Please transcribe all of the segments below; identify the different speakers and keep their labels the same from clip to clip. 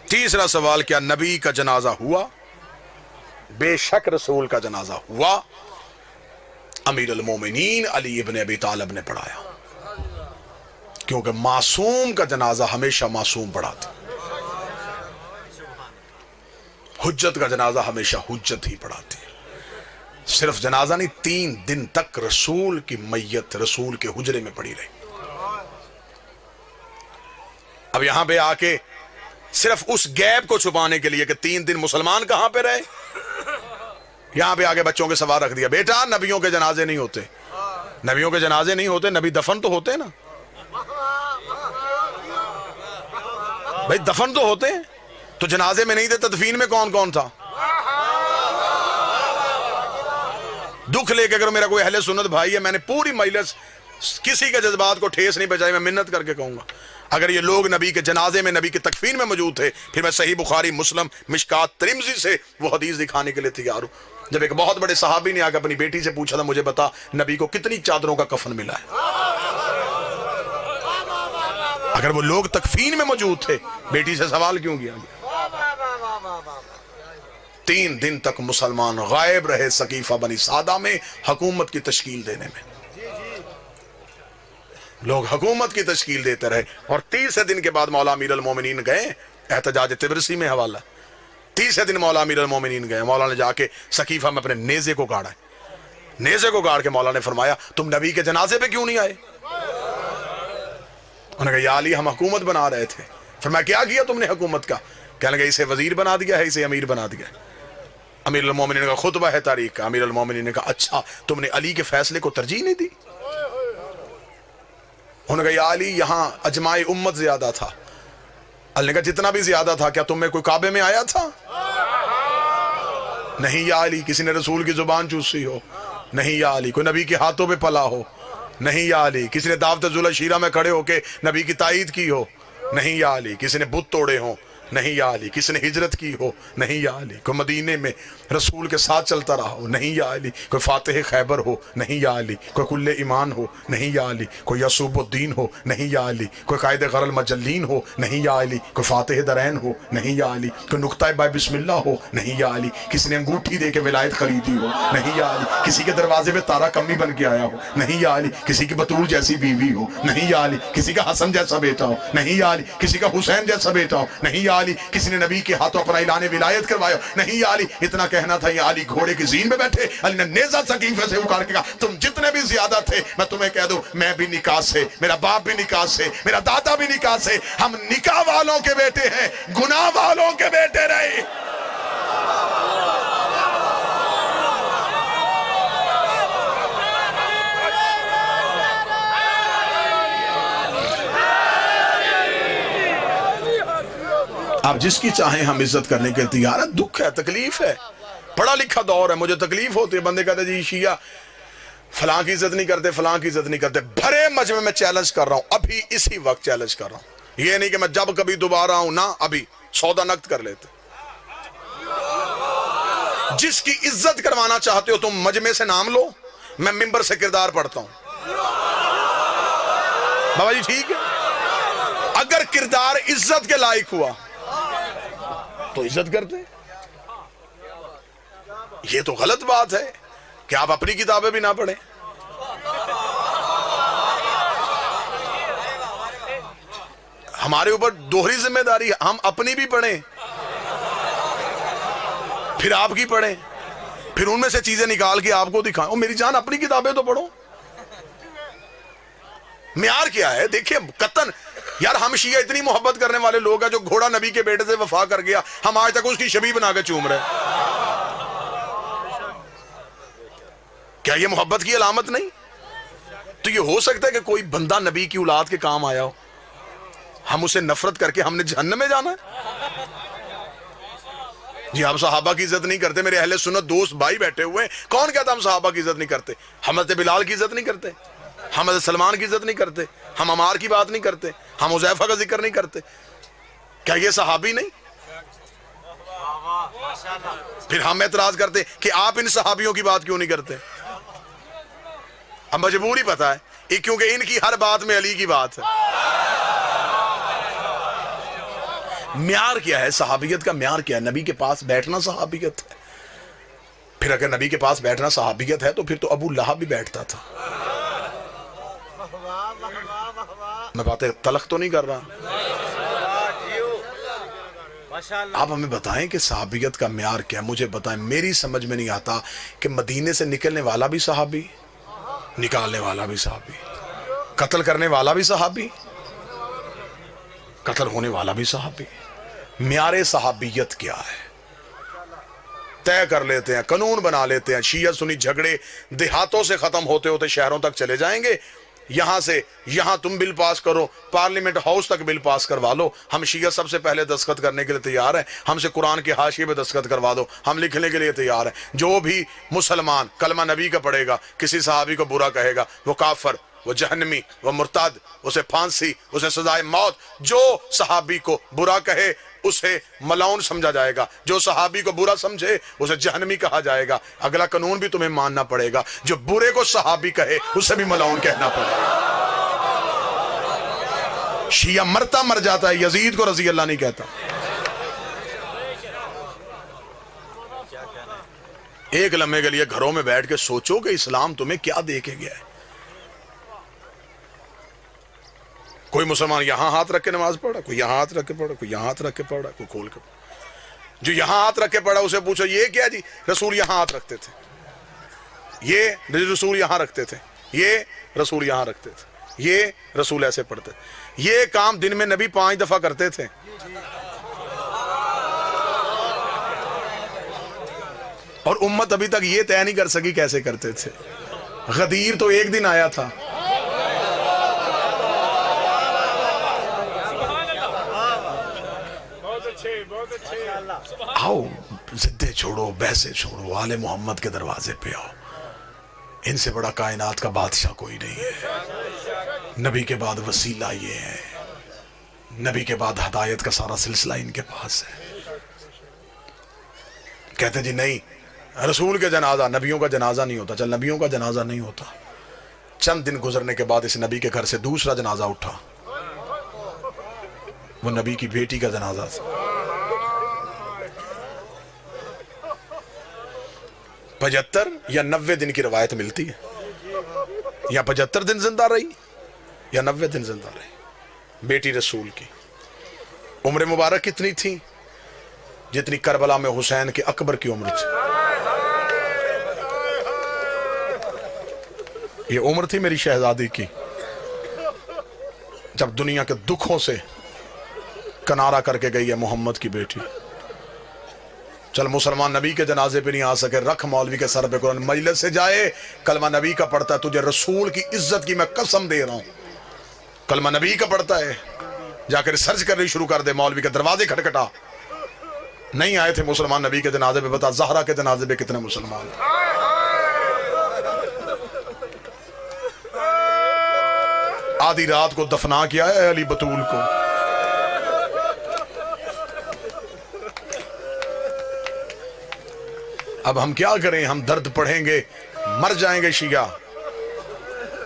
Speaker 1: تیسرا سوال، کیا نبی کا جنازہ ہوا؟ بے شک رسول کا جنازہ ہوا، امیر المومنین علی ابن ابی طالب نے پڑھایا، کیونکہ معصوم کا جنازہ ہمیشہ معصوم پڑھاتے، حجت کا جنازہ ہمیشہ حجت ہی پڑھاتی ہے۔ صرف جنازہ نہیں، 3 دن تک رسول کی میت رسول کے حجرے میں پڑی رہی۔ اب یہاں پہ آ کے صرف اس گیپ کو چھپانے کے لیے کہ 3 دن مسلمان کہاں پہ رہے، یہاں پہ آگے بچوں کے سوال رکھ دیا، بیٹا نبیوں کے جنازے نہیں ہوتے، نبیوں کے جنازے نہیں ہوتے، نبی دفن تو ہوتے نا بھائی، دفن تو ہوتے ہیں، تو جنازے میں نہیں تھے، تدفین میں کون کون تھا؟ دکھ لے کے اگر میرا کوئی اہل سنت بھائی ہے، میں نے پوری مجلس کسی کے جذبات کو ٹھیس نہیں پہنچائی، میں منت کر کے کہوں گا اگر یہ لوگ نبی کے جنازے میں نبی کے تکفین میں موجود تھے، پھر میں صحیح بخاری مسلم مشکات ترمذی سے وہ حدیث دکھانے کے لیے تیار ہوں۔ جب ایک بہت بڑے صحابی نے آ کے اپنی بیٹی سے پوچھا تھا، مجھے بتا نبی کو کتنی چادروں کا کفن ملا ہے، اگر وہ لوگ تکفین میں موجود تھے، بیٹی سے سوال کیوں کیا گیا؟ 3 دن تک مسلمان غائب رہے سقیفہ بنی سعدہ میں حکومت کی تشکیل دینے میں، لوگ حکومت کی تشکیل دیتے رہے، اور 30 دن کے بعد مولا امیر المومنین گئے، احتجاج تبرسی میں حوالہ، 30 دن مولا امیر المومنین گئے، مولا نے جا کے سقیفہ میں اپنے نیزے کو گاڑا ہے، نیزے کو گاڑ کے مولا نے فرمایا تم نبی کے جنازے پہ کیوں نہیں آئے؟ انہوں نے کہا یا علی ہم حکومت بنا رہے تھے۔ فرمایا کیا کیا تم نے حکومت کا؟ کہنے لگا اسے وزیر بنا دیا ہے، اسے امیر بنا دیا ہے۔ امیر المومنین کا خطبہ ہے تاریخ کا، امیر المومنین نے کہا اچھا تم نے علی کے فیصلے کو ترجیح نہیں دی؟ انہوں نے کہا یا علی یہاں اجماع امت زیادہ تھا۔ علی نے کہا جتنا بھی زیادہ تھا کیا تم میں کوئی کعبے میں آیا تھا؟ نہیں یا علی کسی نے رسول کی زبان چوسی ہو، نہیں یا علی کوئی نبی کے ہاتھوں پہ پلا ہو، نہیں یا علی کسی نے دعوت ذوالعشیرہ میں کھڑے ہو کے نبی کی تائید کی ہو، نہیں یا علی کسی نے بت توڑے ہوں، نہیں یا علی کسی نے ہجرت کی ہو، نہیں یا علی کوئی مدینے میں رسول کے ساتھ چلتا رہا ہو، نہیں یا علی کوئی فاتح خیبر ہو، نہیں یا علی کوئی کل ایمان ہو، نہیں یا علی کوئی یعصوب الدین ہو، نہیں یا علی کوئی قائد غر المجلین ہو، نہیں یا علی کوئی فاتح درین ہو، نہیں یا علی کوئی نقطہ بائے بسم اللہ ہو، نہیں یا علی کسی نے انگوٹھی دے کے ولایت خریدی ہو، نہیں یا علی کسی کے دروازے پہ تارا کمی بن کے آیا ہو، نہیں یا علی کسی کی بطول جیسی بیوی ہو، نہیں یا علی کسی کا حسن جیسا بیٹا ہو، نہیں یا علی کسی کا حسین جیسا بیٹا ہو، نہیں یا علی کسی نے نبی کے ہاتھوں اپنا اعلان ولایت کروایا، نہیں یا علی اتنا کہنا تھا یا علی گھوڑے کی زین میں بیٹھے، علی نے نیزہ سقیفے سے اکھاڑ کے کہا تم جتنے بھی زیادہ تھے میں تمہیں کہہ دوں میں بھی نکاح سے، میرا باپ بھی نکاح سے، میرا دادا بھی نکاح سے، ہم نکاح والوں کے بیٹے ہیں، گناہ والوں کے بیٹے رہے۔ آپ جس کی چاہیں ہم عزت کرنے کے تیار ہیں، دکھ ہے، تکلیف ہے، پڑھا لکھا دور ہے، مجھے تکلیف ہوتی ہے، بندے کہتے جی شیعہ فلاں کی عزت نہیں کرتے، فلاں کی عزت نہیں کرتے، بھرے مجمع میں چیلنج کر رہا ہوں، ابھی اسی وقت چیلنج کر رہا ہوں، یہ نہیں کہ میں جب کبھی دوبارہ ہوں، نہ ابھی سودا نقد کر لیتے۔ جس کی عزت کروانا چاہتے ہو تم مجمع سے نام لو، میں ممبر سے کردار پڑھتا ہوں۔ بابا جی ٹھیک ہے، اگر کردار عزت کے لائق ہوا تو عزت کرتے، یہ تو غلط بات ہے کہ آپ اپنی کتابیں بھی نہ پڑھیں۔ ہمارے اوپر دوہری ذمہ داری ہے، ہم اپنی بھی پڑھیں پھر آپ کی پڑھیں، پھر ان میں سے چیزیں نکال کے آپ کو دکھائیں۔ میری جان اپنی کتابیں تو پڑھو، معیار کیا ہے؟ دیکھیں قطن یار ہم شیعہ اتنی محبت کرنے والے لوگ ہیں، جو گھوڑا نبی کے بیٹے سے وفا کر گیا ہم آج تک اس کی شبیہ بنا کے چوم رہے، کیا یہ محبت کی علامت نہیں؟ تو یہ ہو سکتا ہے کہ کوئی بندہ نبی کی اولاد کے کام آیا ہو، ہم اسے نفرت کر کے ہم نے جہنم میں جانا ہے؟ جی آپ صحابہ کی عزت نہیں کرتے، میرے اہل سنت دوست بھائی بیٹھے ہوئے ہیں، کون کہتا ہم صحابہ کی عزت نہیں کرتے؟ حضرت بلال کی عزت نہیں کرتے، ہم حضرت سلمان کی عزت نہیں کرتے، ہم عمار کی بات نہیں کرتے، ہم حذیفہ کا ذکر نہیں کرتے، کیا یہ صحابی نہیں؟ پھر ہم اعتراض کرتے کہ آپ ان صحابیوں کی بات کیوں نہیں کرتے؟ ہم مجبوری پتہ ہے کیونکہ ان کی ہر بات میں علی کی بات ہے۔ معیار کیا ہے صحابیت کا؟ معیار کیا ہے؟ نبی کے پاس بیٹھنا صحابیت ہے۔ پھر اگر نبی کے پاس بیٹھنا صحابیت ہے تو پھر تو ابو لہب بھی بیٹھتا تھا۔ میں باتیں تلخ تو نہیں کر رہا۔ آپ ہمیں بتائیں کہ صحابیت کا معیار کیا ہے؟ مجھے بتائیں، میری سمجھ میں نہیں آتا کہ مدینے سے نکلنے والا بھی صحابی، نکالنے والا بھی صحابی، قتل کرنے والا بھی صحابی، قتل ہونے والا بھی صحابی۔ معیار صحابیت کیا ہے؟ طے کر لیتے ہیں، قانون بنا لیتے ہیں، شیعہ سنی جھگڑے دیہاتوں سے ختم ہوتے ہوتے شہروں تک چلے جائیں گے، یہاں سے یہاں تم بل پاس کرو، پارلیمنٹ ہاؤس تک بل پاس کروا لو، ہم شیعہ سب سے پہلے دستخط کرنے کے لیے تیار ہیں، ہم سے قرآن کے حاشیے پہ دستخط کروا دو، ہم لکھنے کے لیے تیار ہیں۔ جو بھی مسلمان کلمہ نبی کا پڑھے گا، کسی صحابی کو برا کہے گا، وہ کافر، وہ جہنمی، وہ مرتد، اسے پھانسی، اسے سزائے موت۔ جو صحابی کو برا کہے اسے ملعون سمجھا جائے گا، جو صحابی کو برا سمجھے اسے جہنمی کہا جائے گا۔ اگلا قانون بھی تمہیں ماننا پڑے گا، جو برے کو صحابی کہے اسے بھی ملعون کہنا پڑے گا۔ شیعہ مرتا مر جاتا ہے، یزید کو رضی اللہ نہیں کہتا۔ ایک لمحے کے لیے گھروں میں بیٹھ کے سوچو کہ اسلام تمہیں کیا دے کے گیا ہے۔ کوئی مسلمان یہاں ہاتھ رکھ کے نماز پڑھا، کوئی یہاں ہاتھ رکھ کے پڑھا، کوئی یہاں ہاتھ رکھ کے پڑھا، کوئی کھول کے پڑھا۔ جو یہاں ہاتھ رکھ کے پڑھا اسے پوچھو یہ کیا جی؟ رسول یہاں ہاتھ رکھتے تھے، یہ رسول یہاں رکھتے تھے، یہ رسول یہاں رکھتے تھے، یہ رسول ایسے پڑھتے تھے۔ یہ کام دن میں نبی 5 دفعہ کرتے تھے۔ اور امت ابھی تک یہ طے نہیں کر سکی کیسے کرتے تھے۔ غدیر تو ایک دن آیا تھا، آؤ زدے چھوڑو، بحثیں چھوڑو، آل محمد کے دروازے پہ آؤ۔ ان سے بڑا کائنات کا بادشاہ کوئی نہیں ہے۔ نبی کے بعد وسیلہ یہ ہے، نبی کے بعد ہدایت کا سارا سلسلہ ان کے پاس ہے۔ کہتے جی نہیں، رسول کے جنازہ، نبیوں کا جنازہ نہیں ہوتا۔ چل نبیوں کا جنازہ نہیں ہوتا، چند دن گزرنے کے بعد اس نبی کے گھر سے دوسرا جنازہ اٹھا، وہ نبی کی بیٹی کا جنازہ تھا۔ 75 یا 90 دن کی روایت ملتی ہے، یا 75 دن زندہ رہی یا 90 دن زندہ رہی بیٹی رسول کی۔ عمر مبارک کتنی تھی؟ جتنی کربلا میں حسین کے اکبر کی عمر تھی۔ یہ عمر تھی میری شہزادی کی جب دنیا کے دکھوں سے کنارہ کر کے گئی ہے محمد کی بیٹی۔ چل مسلمان نبی کے جنازے پہ نہیں آ سکے، رکھ مولوی کے سر پہ قرآن، مجلس سے جائے کلمہ نبی کا پڑھتا ہے، تجھے رسول کی عزت کی میں قسم دے رہا ہوں، کلمہ نبی کا پڑھتا ہے، جا کے ریسرچ کرنی شروع کر دے، مولوی کے دروازے کھٹکھٹا۔ نہیں آئے تھے مسلمان نبی کے جنازے پہ، بتا زہرا کے جنازے پہ کتنے مسلمان؟ آدھی رات کو دفنا کیا ہے علی بطول کو۔ اب ہم کیا کریں؟ ہم درد پڑھیں گے، مر جائیں گے شیعہ۔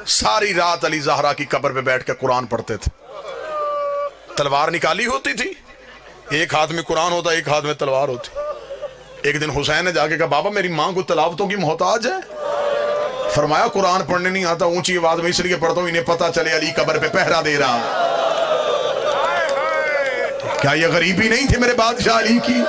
Speaker 1: ساری رات علی زہرا کی قبر پہ بیٹھ کے قرآن پڑھتے تھے، تلوار نکالی ہوتی تھی، ایک ہاتھ میں قرآن ہوتا، ایک ہاتھ میں تلوار ہوتی۔ ایک دن حسین نے جا کے کہا بابا میری ماں کو تلاوتوں کی محتاج ہے۔ فرمایا قرآن پڑھنے نہیں آتا، اونچی آواز میں اس لیے پڑھتا ہوں انہیں پتہ چلے علی قبر پہ پہرا دے رہا۔ کیا یہ غریبی نہیں تھی میرے بادشاہ علی کی؟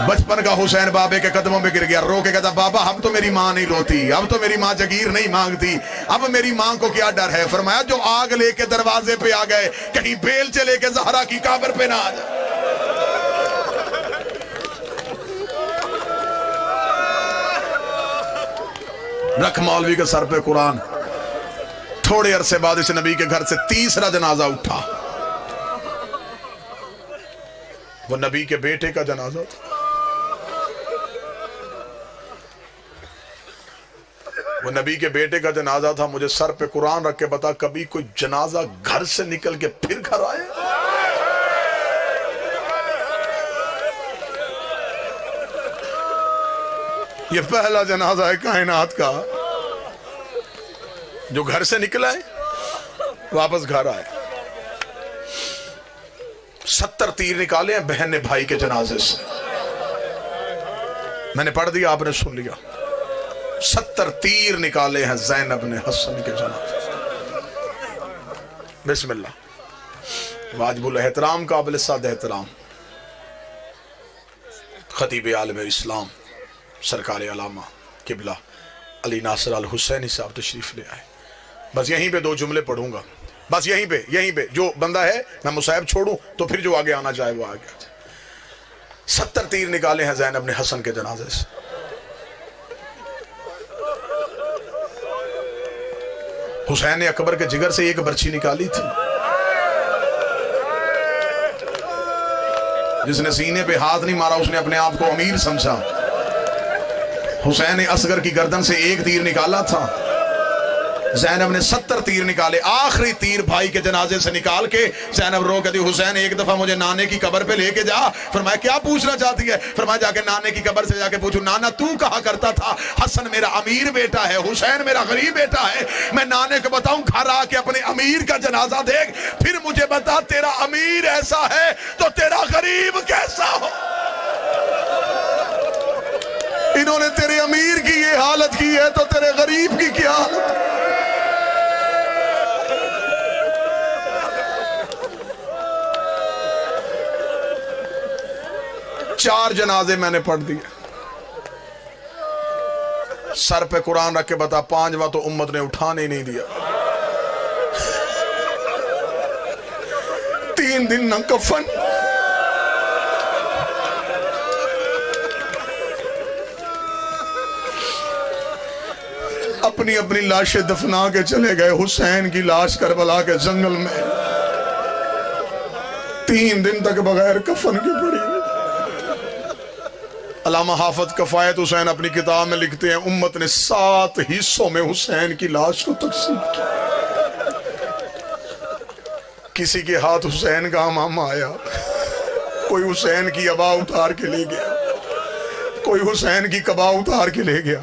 Speaker 1: بچپن کا حسین بابے کے قدموں پہ گر گیا، رو کے کہتا بابا اب تو میری ماں نہیں روتی، اب تو میری ماں جگیر نہیں مانگتی، اب میری ماں کو کیا ڈر ہے؟ فرمایا جو آگ لے کے دروازے پہ آ گئے، کہیں بیل چلے کے زہرا کی قبر پہ نہ آ جائے۔ رکھ مولوی کے سر پہ قرآن۔ تھوڑے عرصے بعد اس نبی کے گھر سے تیسرا جنازہ اٹھا، وہ نبی کے بیٹے کا جنازہ تھا۔ وہ نبی کے بیٹے کا جنازہ تھا۔ مجھے سر پہ قرآن رکھ کے بتا کبھی کوئی جنازہ گھر سے نکل کے پھر گھر آئے؟ یہ پہلا جنازہ ہے کائنات کا جو گھر سے نکلا ہے واپس گھر آئے۔ 70 تیر نکالے ہیں بہن نے بھائی کے جنازے سے. میں نے پڑھ دیا، آپ نے سن لیا. 70 تیر نکالے ہیں زینب نے حسن کے جنازے سے. بسم اللہ. واجب الاحترام قابل صد احترام خطیب عالم اسلام سرکار علامہ قبلہ علی ناصر الحسینی صاحب تشریف لے آئے. بس یہیں پہ 2 جملے پڑھوں گا، بس یہیں پہ جو بندہ ہے میں مصاحب چھوڑوں تو پھر جو آگے آنا چاہے وہ آگے آ جائے. 70 تیر نکالے ہیں زینب نے حسن کے جنازے سے. حسین نے اکبر کے جگر سے ایک برچھی نکالی تھی. جس نے سینے پہ ہاتھ نہیں مارا اس نے اپنے آپ کو امیر سمجھا. حسین نے اصغر کی گردن سے ایک تیر نکالا تھا، زینب نے 70 تیر نکالے. آخری تیر بھائی کے جنازے سے نکال کے زینب رو کہتی حسین ایک دفعہ مجھے نانے کی قبر پہ لے کے جا. فرمایا کیا پوچھنا چاہتی ہے؟ فرمایا جا کے نانے کی قبر سے جا کے پوچھو نانا تو کہا کرتا تھا حسن میرا امیر بیٹا ہے، حسین میرا غریب بیٹا ہے. میں نانے کو بتاؤں گھر آ کے اپنے امیر کا جنازہ دیکھ، پھر مجھے بتا تیرا امیر ایسا ہے تو تیرا غریب کیسا ہو. انہوں نے تیرے امیر کی یہ حالت کی ہے تو تیرے غریب کی کیا حالت. 4 جنازے میں نے پڑھ دیے. سر پہ قرآن رکھ کے بتا 5واں تو امت نے اٹھانے نہیں دیا. 3 دن نہ کفن، اپنی اپنی لاشیں دفنا کے چلے گئے. حسین کی لاش کربلا کے جنگل میں 3 دن تک بغیر کفن کی پڑی. علامہ حافظ کفایت حسین اپنی کتاب میں لکھتے ہیں امت نے 7 حصوں میں حسین کی لاش کو تقسیم کیا. کسی کے ہاتھ حسین کا امامہ آیا، کوئی حسین کی عبا اتار کے لے گیا، کوئی حسین کی قبا اتار کے لے گیا.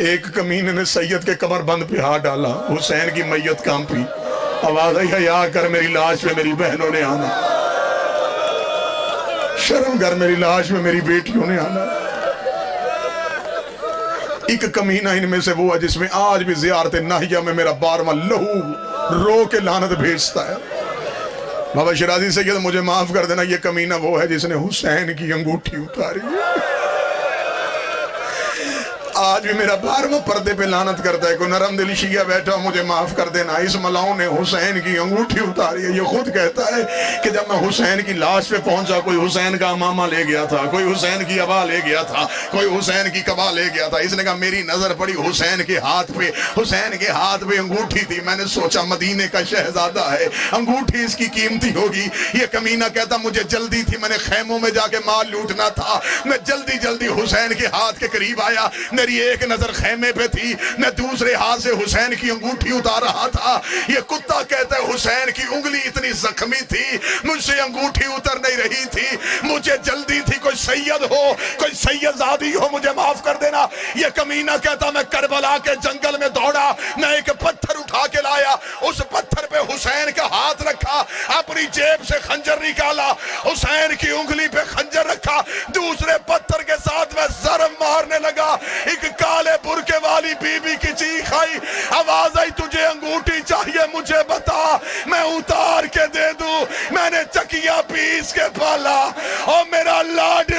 Speaker 1: ایک کمینے نے سید کے کمر بند پہ ہاتھ ڈالا، حسین کی میت کانپی. آواز آئی حیا کر میری لاش پہ میری بہنوں نے آنا، شرم کر میری لاش میں میری بیٹیوں نے آنا. ایک کمینہ ان میں سے وہ ہے جس میں آج بھی زیارت ناہیہ میں میرا 12واں لہو رو کے لعنت بھیجتا ہے. بابا شرازی سید مجھے معاف کر دینا، یہ کمینہ وہ ہے جس نے حسین کی انگوٹھی اتاری. آج بھی میرا 12واں پردے پہ لعنت کرتا ہے. کوئی نرم دل شیعہ بیٹھا مجھے معاف کر دینا، اس ملاؤں نے حسین کی انگوٹھی اتاری ہے. یہ خود کہتا ہے کہ جب میں حسین کی لاش پہ پہنچا کوئی حسین کا امامہ لے گیا تھا، کوئی حسین کی عبا لے گیا تھا، کوئی حسین کی قبا لے گیا تھا. اس نے کہا میری نظر پڑی حسین کے ہاتھ پہ، حسین کے ہاتھ پہ انگوٹھی تھی. میں نے سوچا مدینے کا شہزادہ ہے، انگوٹھی اس کی قیمتی ہوگی. یہ کمینہ کہتا مجھے جلدی تھی، میں نے خیموں میں جا کے مال لوٹنا تھا. میں جلدی حسین کے ہاتھ کے قریب آیا، میری ایک نظر خیمے پہ تھی، میں دوسرے ہاتھ سے حسین کی انگوٹھی اتار رہا تھا. یہ کتا کہتا ہے حسین کی انگلی اتنی زخمی تھی مجھ سے انگوٹھی اتر نہیں رہی تھی، مجھے جلدی تھی. کوئی سید ہو، کوئی سید زادی ہو مجھے معاف کر دینا. یہ کمینہ کہتا میں کربلا کے جنگل میں دوڑا، میں ایک پتھر اٹھا کے لایا، اس پتھر پہ حسین کا ہاتھ رکھا، اپنی جیب سے خنجر نکالا، حسین کی انگلی پہ خنجر رکھا، دوسرے پتھر کے ساتھ میں ضرب مارنے لگا. ایک کالے برکے والی بی بی کی چیخ آئی، آواز آئی تجھے انگوٹھی چاہیے مجھے بتا میں اتار کے دے دوں. میں نے چکیاں پیس کے پالا اور میرا لاڈ